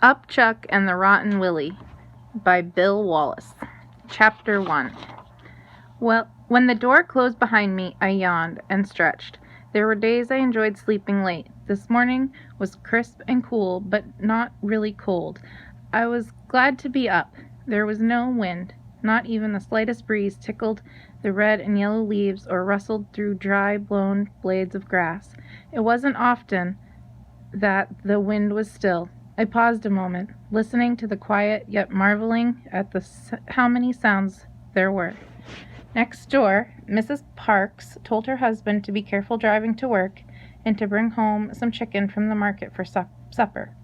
Up Chuck and the Rotten Willie by Bill Wallace. Chapter 1. Well, when the door closed behind me, I yawned and stretched. There were days I enjoyed sleeping late. This morning was crisp and cool, but not really cold. I was glad to be up. There was no wind. Not even the slightest breeze tickled the red and yellow leaves or rustled through dry, blown blades of grass. It wasn't often that the wind was still. I paused a moment, listening to the quiet, yet marveling at how many sounds there were. Next door, Mrs. Parks told her husband to be careful driving to work and to bring home some chicken from the market for supper.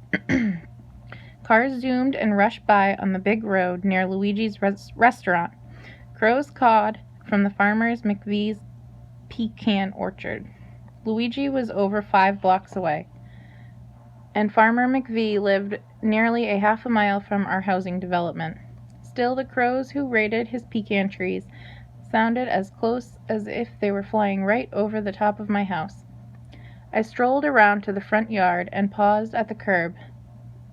Cars zoomed and rushed by on the big road near Luigi's restaurant. Crows cawed from the farmer's McVee's pecan orchard. Luigi was over 5 blocks away, and Farmer McVee lived nearly a half a mile from our housing development. Still, the crows who raided his pecan trees sounded as close as if they were flying right over the top of my house. I strolled around to the front yard and paused at the curb.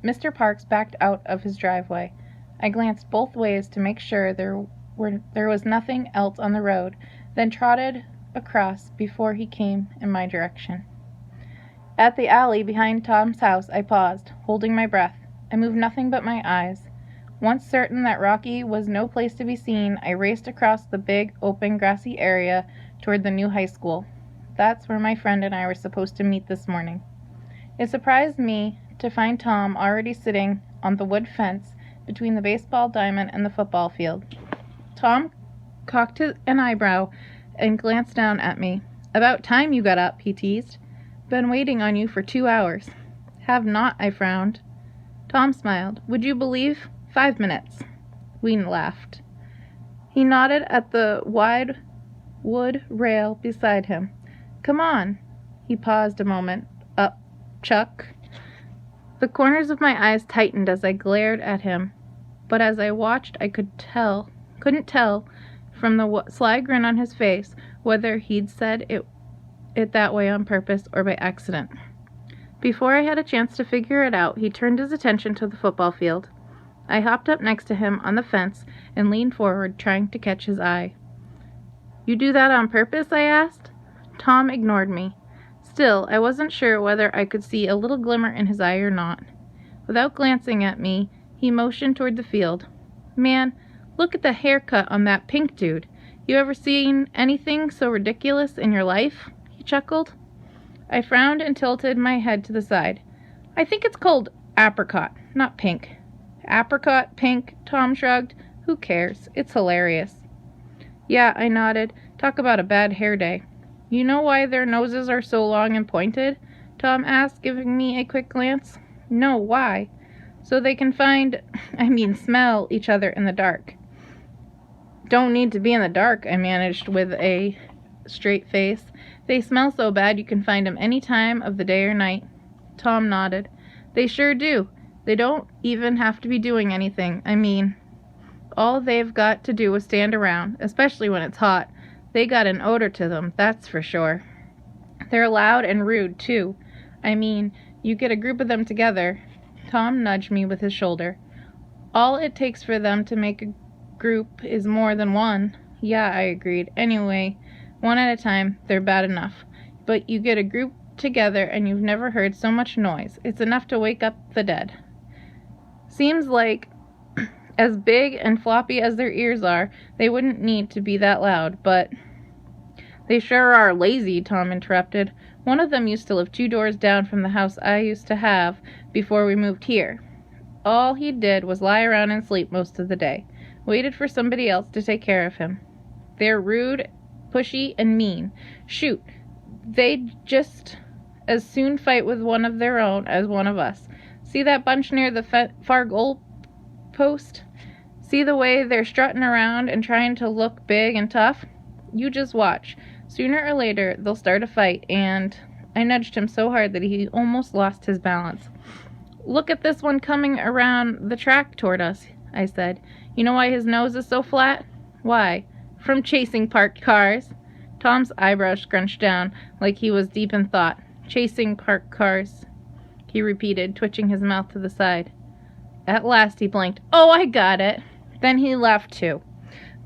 Mr. Parks backed out of his driveway. I glanced both ways to make sure there was nothing else on the road, then trotted across before he came in my direction. At the alley behind Tom's house, I paused, holding my breath. I moved nothing but my eyes. Once certain that Rocky was no place to be seen, I raced across the big, open, grassy area toward the new high school. That's where my friend and I were supposed to meet this morning. It surprised me to find Tom already sitting on the wood fence between the baseball diamond and the football field. Tom cocked an eyebrow and glanced down at me. "About time you got up," he teased. "Been waiting on you for 2 hours. Have not," I frowned. Tom smiled. "Would you believe? 5 minutes. We laughed. He nodded at the wide wood rail beside him. "Come on." He paused a moment. "Up, Chuck." The corners of my eyes tightened as I glared at him, but as I watched I couldn't tell from the sly grin on his face whether he'd said it that way on purpose or by accident. Before I had a chance to figure it out, he turned his attention to the football field. I hopped up next to him on the fence and leaned forward, trying to catch his eye. "You do that on purpose?" I asked. Tom ignored me. Still, I wasn't sure whether I could see a little glimmer in his eye or not. Without glancing at me, he motioned toward the field. "Man, look at the haircut on that pink dude. You ever seen anything so ridiculous in your life?" He chuckled. I frowned and tilted my head to the side. "I think it's called apricot, not pink." "Apricot, pink," Tom shrugged. "Who cares? It's hilarious." "Yeah," I nodded. "Talk about a bad hair day." "You know why their noses are so long and pointed?" Tom asked, giving me a quick glance. "No, why?" "So they can smell each other in the dark." "Don't need to be in the dark," I managed with a straight face. "They smell so bad you can find them any time of the day or night." Tom nodded. "They sure do. They don't even have to be doing anything. All they've got to do is stand around, especially when it's hot. They got an odor to them, that's for sure. They're loud and rude, too. You get a group of them together." Tom nudged me with his shoulder. "All it takes for them to make a group is more than one." "Yeah," I agreed. "Anyway, one at a time, they're bad enough. But you get a group together and you've never heard so much noise. It's enough to wake up the dead. Seems like, as big and floppy as their ears are, they wouldn't need to be that loud, but..." "They sure are lazy," Tom interrupted. "One of them used to live 2 doors down from the house I used to have before we moved here. All he did was lie around and sleep most of the day. Waited for somebody else to take care of him. They're rude, pushy, and mean. Shoot, they'd just as soon fight with one of their own as one of us. See that bunch near the far goal post? See the way they're strutting around and trying to look big and tough? You just watch. Sooner or later, they'll start a fight, and..." I nudged him so hard that he almost lost his balance. "Look at this one coming around the track toward us," I said. "You know why his nose is so flat?" "Why?" "From chasing parked cars." Tom's eyebrows scrunched down like he was deep in thought. "Chasing parked cars," he repeated, twitching his mouth to the side. At last he blinked. "Oh, I got it." Then he laughed too.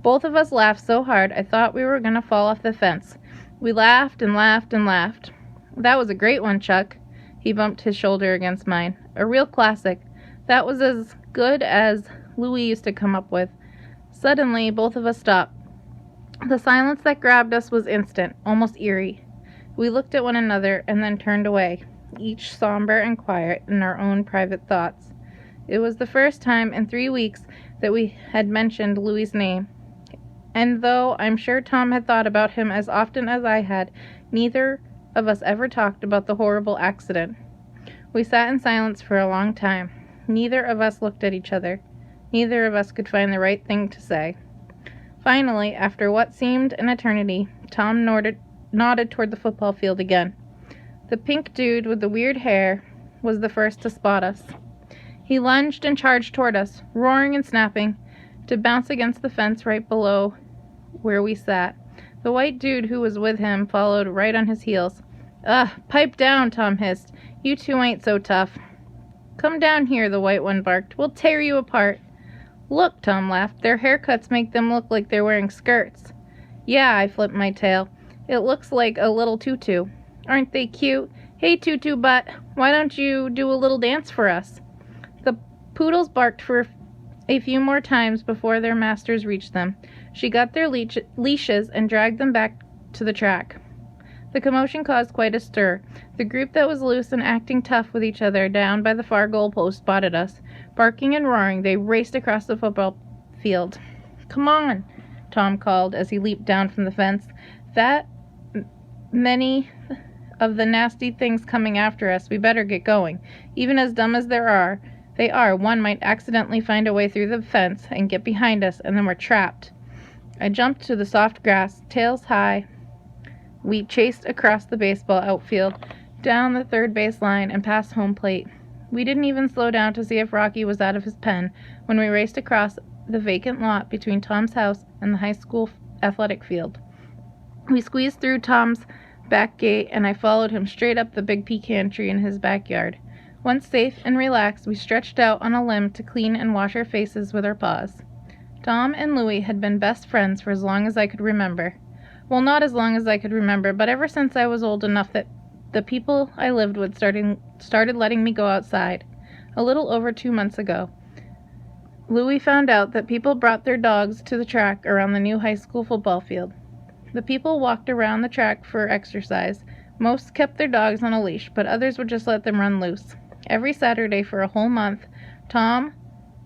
Both of us laughed so hard I thought we were going to fall off the fence. We laughed and laughed and laughed. "That was a great one, Chuck." He bumped his shoulder against mine. "A real classic. That was as good as Louis used to come up with." Suddenly, both of us stopped. The silence that grabbed us was instant, almost eerie. We looked at one another and then turned away, each somber and quiet in our own private thoughts. It was the first time in 3 weeks that we had mentioned Louis's name, and though I'm sure Tom had thought about him as often as I had, neither of us ever talked about the horrible accident. We sat in silence for a long time. Neither of us looked at each other. Neither of us could find the right thing to say. Finally, after what seemed an eternity, Tom nodded toward the football field again. The pink dude with the weird hair was the first to spot us. He lunged and charged toward us, roaring and snapping, to bounce against the fence right below where we sat. The white dude who was with him followed right on his heels. "Ugh, pipe down," Tom hissed. "You two ain't so tough." "Come down here," the white one barked. "We'll tear you apart." "Look," Tom laughed. "Their haircuts make them look like they're wearing skirts." "Yeah," I flipped my tail. "It looks like a little tutu. Aren't they cute? Hey, Tutu Butt, why don't you do a little dance for us?" The poodles barked for a few more times before their masters reached them. She got their leashes and dragged them back to the track. The commotion caused quite a stir. The group that was loose and acting tough with each other down by the far goalpost spotted us. Barking and roaring, they raced across the football field. "Come on," Tom called as he leaped down from the fence. "That many of the nasty things coming after us, we better get going. Even as dumb as they are, one might accidentally find a way through the fence and get behind us, and then we're trapped." I jumped to the soft grass, tails high. We chased across the baseball outfield, down the third base line, and past home plate. We didn't even slow down to see if Rocky was out of his pen when we raced across the vacant lot between Tom's house and the high school athletic field. We squeezed through Tom's back gate, and I followed him straight up the big pecan tree in his backyard. Once safe and relaxed, we stretched out on a limb to clean and wash our faces with our paws. Tom and Louis had been best friends for as long as I could remember. Well, not as long as I could remember, but ever since I was old enough that the people I lived with started letting me go outside. A little over 2 months ago, Louis found out that people brought their dogs to the track around the new high school football field. The people walked around the track for exercise. Most kept their dogs on a leash, but others would just let them run loose. Every Saturday for a whole month, Tom,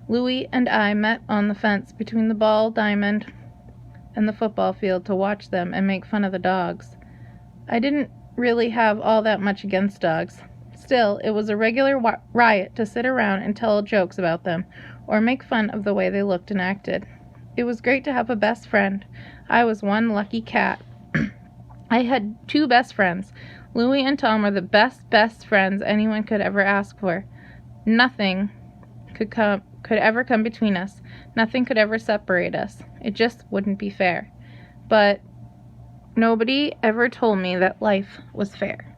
Louis, and I met on the fence between the ball diamond and the football field to watch them and make fun of the dogs. I didn't really have all that much against dogs. Still, it was a regular riot to sit around and tell jokes about them, or make fun of the way they looked and acted. It was great to have a best friend. I was one lucky cat. I had 2 best friends. Louis and Tom were the best friends anyone could ever ask for. Nothing could ever come between us. Nothing could ever separate us. It just wouldn't be fair. But nobody ever told me that life was fair.